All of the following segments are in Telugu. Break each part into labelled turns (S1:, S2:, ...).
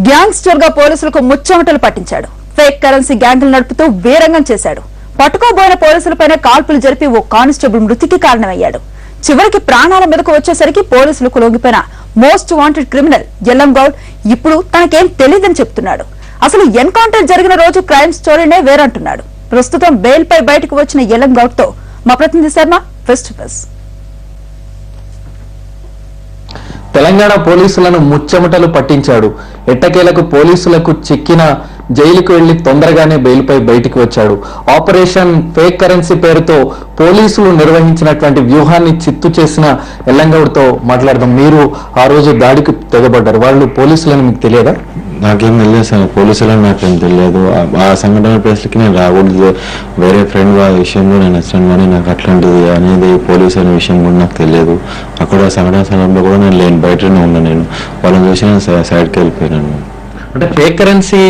S1: గ్యాంగ్స్టర్ గా పోలీసులకు ముచ్చమటలు పట్టించాడు. ఫేక్ కరెన్సీ గ్యాంగులు నడుపుతూ వీరంగం చేశాడు. పట్టుకోబోయిన పోలీసులపైన కాల్పులు జరిపి ఓ కానిస్టేబుల్ మృతికి కారణమయ్యాడు. చివరికి ప్రాణాల మీదకు వచ్చేసరికి పోలీసులకు లొంగిపోయిన మోస్ట్ వాంటెడ్ క్రిమినల్ ఎల్లం గౌడ్ ఇప్పుడు తనకేం తెలియదని చెప్తున్నాడు. అసలు ఎన్కౌంటర్ జరిగిన రోజు క్రైమ్ స్టోరీనే వేరంటున్నాడు. ప్రస్తుతం బెయిల్ పై బయటకు వచ్చిన ఎల్లం గౌడ్ తో మా ప్రతినిధి Sharma face to face.
S2: Telangana పోలీసులను ముచ్చమటలు పట్టించాడు. ఎట్టకేలకు పోలీసులకు చిక్కిన జైలుకు వెళ్లి తొందరగానే బెయిల్పై బయటికి వచ్చాడు. ఆపరేషన్ ఫేక్ కరెన్సీ పేరుతో పోలీసులు నిర్వహించినటువంటి వ్యూహాన్ని చిత్తు చేసిన ఎల్లంగౌడ్తో మాట్లాడదాం. మీరు ఆ రోజు దాడికి తెగబడ్డారు. వాళ్ళు పోలీసులని మీకు తెలియదా?
S3: నాకేం తెలియదు సార్, పోలీసులని నాకేం తెలియదు. ఆ సంఘటన ప్లేస్లకి నేను రాకూడదు, వేరే ఫ్రెండ్ వాళ్ళ విషయంలో నేను వచ్చాను, కానీ నాకు అట్లాంటిది అనేది పోలీసు అనే విషయం కూడా నాకు తెలియదు. అక్కడ సంఘటన సమయంలో కూడా నేను లేని బయటనే ఉన్నా. నేను వాళ్ళని చూసి నేను సైడ్కి వెళ్ళిపోయినాను.
S2: అంటే ఫేక్ కరెన్సీ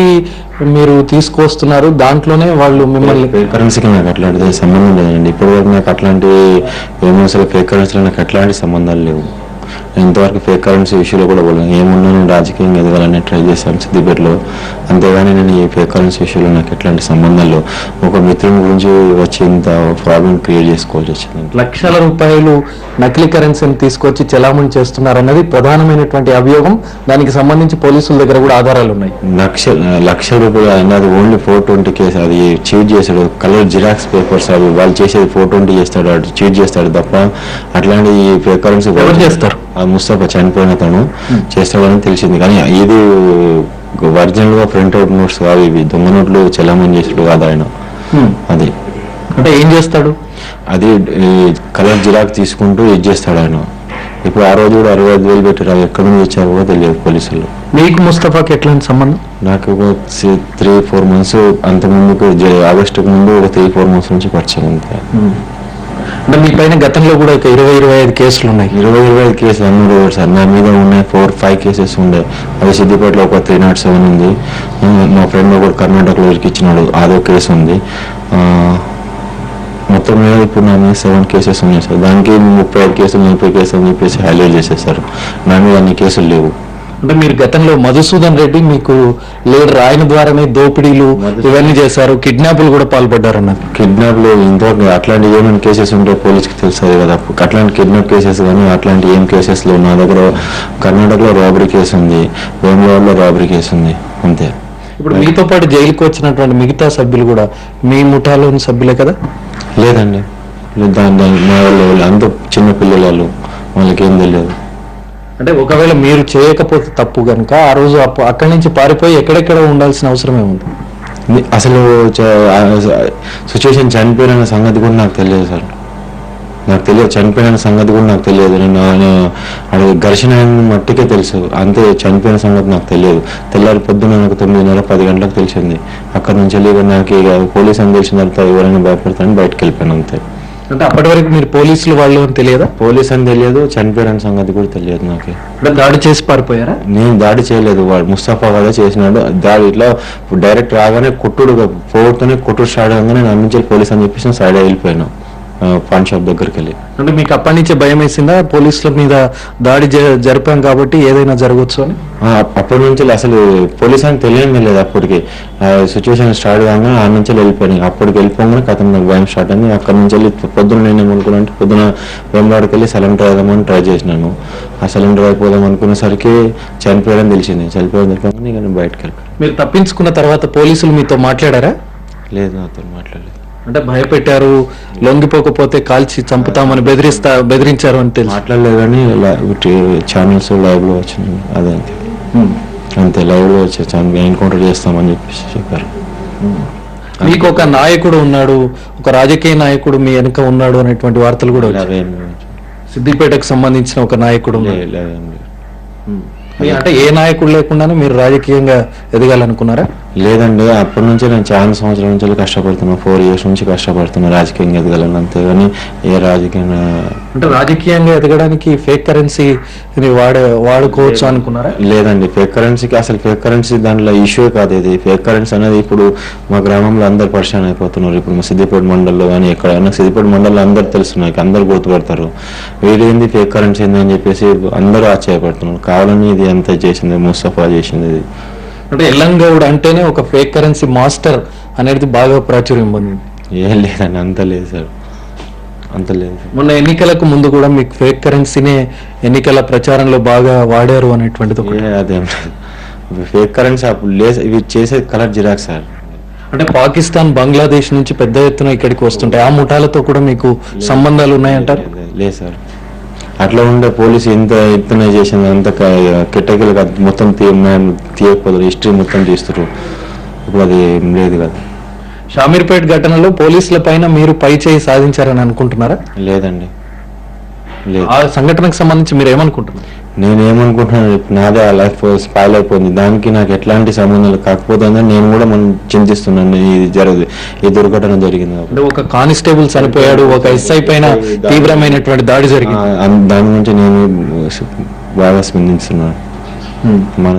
S2: మీరు తీసుకొస్తున్నారు, దాంట్లోనే వాళ్ళు మిమ్మల్ని
S3: ఫేక్ కరెన్సీకి నాకు అట్లాంటిది సంబంధం లేదండి. ఇప్పటివరకు నాకు అట్లాంటి ఏమో అసలు ఫేక్ కరెన్సీలో నాకు ఎట్లాంటి సంబంధాలు లేవు. ఇంతవరకు ఫేక్ కరెన్సీ విషయంలో కూడా పోలేదు. ఏమున్నా నేను రాజకీయంగా ఎదగాలని ట్రై చేశాను సిద్దిపేటలో, అంతేగాని నేను ఈ ఫేక్ కరెన్సీ విషయంలో నాకు ఎట్లాంటి సంబంధాలు ఒక మిత్రుని గురించి వచ్చి ఇంత ప్రాబ్లం క్రియేట్ చేసుకోవాల్సి వచ్చింది.
S2: లక్షల రూపాయలు నకిలీ కరెన్సీని తీసుకొచ్చి చెలామణి చేస్తున్నారన్నది ప్రధానమైనటువంటి అభియోగం. దానికి సంబంధించి పోలీసుల దగ్గర కూడా ఆధారాలు ఉన్నాయి.
S3: లక్ష రూపాయలు అన్నది ఓన్లీ 420 కేసు. అది చీట్ చేశాడు. కలర్ జిరాక్స్ పేపర్స్ అవి వాళ్ళు చేసేది 420 చేస్తాడు, అటు చీట్ చేస్తాడు తప్ప అట్లాంటి ఫేక్ కరెన్సీ
S2: ఎవరు చేస్తారు?
S3: ముస్తఫా చనిపోయిన తను చేస్తాడని తెలిసింది. కానీ ఇది ఒరిజినల్ గా ప్రింట్ అవుట్ నోట్స్ కాదు, ఇవి దొంగ నోట్లు చెలామణి చేసాడు కాదు ఆయన. అది
S2: అంటే ఏం చేస్తాడు?
S3: అది కలర్ జిరాక్స్ తీసుకుంటూ ఇది చేస్తాడు ఆయన. ఇప్పుడు ఆ రోజు కూడా 65,000 పెట్టారు. అవి ఎక్కడ నుంచి వచ్చారో కూడా తెలియదు పోలీసులు.
S2: మీకు ముస్తఫాకి ఎట్లాంటి సంబంధం?
S3: నాకు ఒక 3-4 మంత్స్ అంత ముందుకు ఆగస్టుకు ముందు ఒక 3-4 మంత్స్ నుంచి పరిచయం ఉంది.
S2: అంటే మీ పైన గతంలో కూడా 20-25 కేసులు ఉన్నాయి.
S3: 20-25 కేసులు అన్నారు సార్. నా మీద ఉన్నాయి 4-5 కేసెస్ ఉండే. అది సిద్దిపేటలో ఒక 307 ఉంది. మా ఫ్రెండ్ ఒకటి కర్ణాటకలో ఇచ్చినాడు, అదో కేసు ఉంది. మొత్తం మీద ఇప్పుడు నా మీద 7 కేసెస్ ఉన్నాయి సార్. దానికి 35 కేసులు 40 కేసులు అని చెప్పేసి హైలైట్ చేసేసారు. నా మీద అన్ని కేసులు లేవు.
S2: అంటే మీరు గతంలో మధుసూదన్ రెడ్డి మీకు లీడర్, ఆయన ద్వారానే దోపిడీలు ఇవన్నీ చేశారు, కిడ్నాప్లు కూడా పాల్పడ్డారు అన్నారు.
S3: కిడ్నాప్లు ఇంతవరకు అట్లాంటి ఏమైనా కేసెస్ ఉంటే పోలీస్కి తెలుస్తుంది కదా. అట్లాంటి కిడ్నాప్ కేసెస్ కానీ అట్లాంటి ఏం కేసెస్ లేవు నా దగ్గర. కర్ణాటకలో రాబరీ కేసు ఉంది, వేములవాడలో రాబరీ కేసు ఉంది, అంతే.
S2: ఇప్పుడు మీతో పాటు జైలుకి వచ్చినటువంటి మిగతా సభ్యులు కూడా మీ ముఠాలోని సభ్యులే కదా?
S3: లేదండి, మా వాళ్ళు అంత చిన్న పిల్లలు, వాళ్ళకి ఏం తెలియదు.
S2: అంటే ఒకవేళ మీరు చేయకపోతే తప్పు కనుక ఆ రోజు అక్కడి నుంచి పారిపోయి ఎక్కడెక్కడ ఉండాల్సిన అవసరమే ఉంది.
S3: అసలు సిచ్యువేషన్ చనిపోయిన సంగతి కూడా నాకు తెలియదు సార్. నాకు తెలియదు చనిపోయిన సంగతి కూడా నాకు తెలియదు. నేను అది ఘర్షణ మట్టికే తెలుసు, అంతే. చనిపోయిన సంగతి నాకు తెలియదు. తెల్లారి పొద్దున్న నాకు 9:30-10 గంటలకు తెలిసింది. అక్కడ నుంచి వెళ్ళి నాకు ఇక పోలీసు అని తెలిసిన తర్వాత ఎవరైనా భయపడతానని బయటకు వెళ్ళిపోయాను, అంతే.
S2: అంటే అప్పటి వరకు మీరు పోలీసులు వాళ్ళు అని తెలియదా?
S3: పోలీస్ అని తెలియదు, చనిపోయిన సంగతి కూడా తెలియదు నాకు.
S2: అంటే దాడి చేసి పారిపోయారా?
S3: నేను దాడి చేయలేదు, వాడు ముస్తఫా కదా చేసినాడు దాడి. ఇట్లా డైరెక్ట్ రాగానే కొట్టుడు పోగొట్టునే కొట్టుడు స్టార్ట్ అవగానే నేను అన్నించి పోలీస్ అని చెప్పేసి సైడ్ వెళ్ళిపోయాను పాన్ షాప్ దగ్గరికి వెళ్ళి.
S2: అంటే మీకు అప్పటి నుంచే భయం వేసిందా పోలీసుల మీద దాడి జరిపాం కాబట్టి ఏదైనా జరగవచ్చు అని?
S3: అప్పటి నుంచి అసలు పోలీస్ అని తెలియడం లేదు. అప్పటికి సిచ్యువేషన్ స్టార్ట్ కాగానే ఆ నుంచి వెళ్ళిపోయాను. అప్పటికి వెళ్ళిపోగానే కథ నాకు భయం స్టార్ట్ అయింది. అక్కడి నుంచి వెళ్ళి పొద్దున్న నేను ఏమనుకున్నాను, పొద్దున వేమలాడికి వెళ్ళి సిలిండర్ అయిదామని ట్రై చేసినాను. ఆ సిలిండర్ అయిపోదాం అనుకునేసరికి చనిపోయాడని తెలిసింది. చనిపోయాలని తెలియగానే నేను బయటకు వెళ్ళిపోయాను.
S2: మీరు తప్పించుకున్న తర్వాత పోలీసులు మీతో మాట్లాడారా?
S3: లేదు, నాతో మాట్లాడలేదు.
S2: అంటే భయపెట్టారు, లొంగిపోకపోతే కాల్చి చంపుతామని బెదిరించారు అని తెలుసు.
S3: మాట్లాడలేదు, కానీ ఛానల్స్ లైవ్ లో వచ్చింది, అదే అంతే. లైవ్ లో వచ్చి ఎన్కౌంటర్ చేస్తామని చెప్పేసి చెప్పారు.
S2: మీకు ఒక నాయకుడు ఉన్నాడు, ఒక రాజకీయ నాయకుడు మీ వెనుక ఉన్నాడు అనేటువంటి వార్తలు కూడా సిద్దిపేటకు సంబంధించిన ఒక నాయకుడు. అంటే ఏ నాయకుడు లేకుండానే మీరు రాజకీయంగా ఎదగాలనుకున్నారా?
S3: లేదండి, అప్పటి నుంచి నేను చాలా సంవత్సరాల నుంచి కష్టపడుతున్నా, 4 years నుంచి కష్టపడుతున్నా రాజకీయంగా ఎదగాలని, అంతేగాని ఏ రాజకీయంగా.
S2: అంటే రాజకీయంగా ఎదగడానికి ఫేక్ కరెన్సీని వాడుకోవచ్చు అనుకున్నారా?
S3: లేదండి, ఫేక్ కరెన్సీకి అసలు ఫేక్ కరెన్సీ దాంట్లో ఇష్యూ కాదు. ఇది ఫేక్ కరెన్సీ అనేది ఇప్పుడు మా గ్రామంలో అందరు పరిచయం అయిపోతున్నారు. ఇప్పుడు మా సిద్దిపేట మండలంలో కానీ ఎక్కడైనా సిద్దిపేట మండలంలో అందరు తెలుస్తున్నాయి, అందరు గుర్తుపడతారు. వీడేంది ఫేక్ కరెన్సీ ఏంది అని చెప్పేసి అందరూ ఆశ్చర్యపడుతున్నారు. కావాలని ఇది ఎంత చేసింది, ముస్తఫా చేసింది ఇది.
S2: అంటే ఎల్లంగౌడ్ అంటేనే ఒక ఫేక్ కరెన్సీ మాస్టర్ అనేది బాగా ప్రాచుర్యం పొందింది.
S3: ఏం లేదండి, అంత లేదు సార్, అంత లేదు.
S2: మొన్న ఎన్నికలకు ముందు కూడా మీకు ఫేక్ కరెన్సీనే ఎన్నికల ప్రచారంలో బాగా వాడారు అనేటువంటిది ఒకటి.
S3: అదేం ఫేక్ కరెన్సీ లేదు, ఇవి చేసేది కలర్ జిరాక్స్ సార్.
S2: అంటే పాకిస్తాన్, బంగ్లాదేశ్ నుంచి పెద్ద ఎత్తున ఇక్కడికి వస్తుంటాయి. ఆ ముఠాలతో కూడా మీకు సంబంధాలు ఉన్నాయంటారు?
S3: లేదు సార్, అట్లా ఉండే పోలీసు ఎంత ఎత్తున చేసింది, అంత కిట్టకీలు మొత్తం తీయకపోతారు, హిస్టరీ మొత్తం తీస్తారు. ఇప్పుడు అది లేదు కదా.
S2: షామీర్పేట్ ఘటనలో పోలీసుల పైన మీరు పై చేయి సాధించారని అనుకుంటున్నారా?
S3: లేదండి, లేదు.
S2: ఆ సంఘటనకు సంబంధించి మీరు ఏమనుకుంటున్నారు?
S3: నేను ఏమనుకుంటున్నాను, నాదే ఆ లైఫ్ స్పాయిల్ అయిపోయింది, దానికి నాకు ఎట్లాంటి సంబంధాలు కాకపోతే నేను కూడా మనం చింతిస్తున్నాను. ఈ దుర్ఘటన జరిగింది.
S2: అంటే ఒక కానిస్టేబుల్ చనిపోయాడు, ఒక ఎస్ఐ పైన తీవ్రమైనటువంటి దాడి జరిగింది.
S3: దాని గురించి నేను బాగా స్పందిస్తున్నాను. మన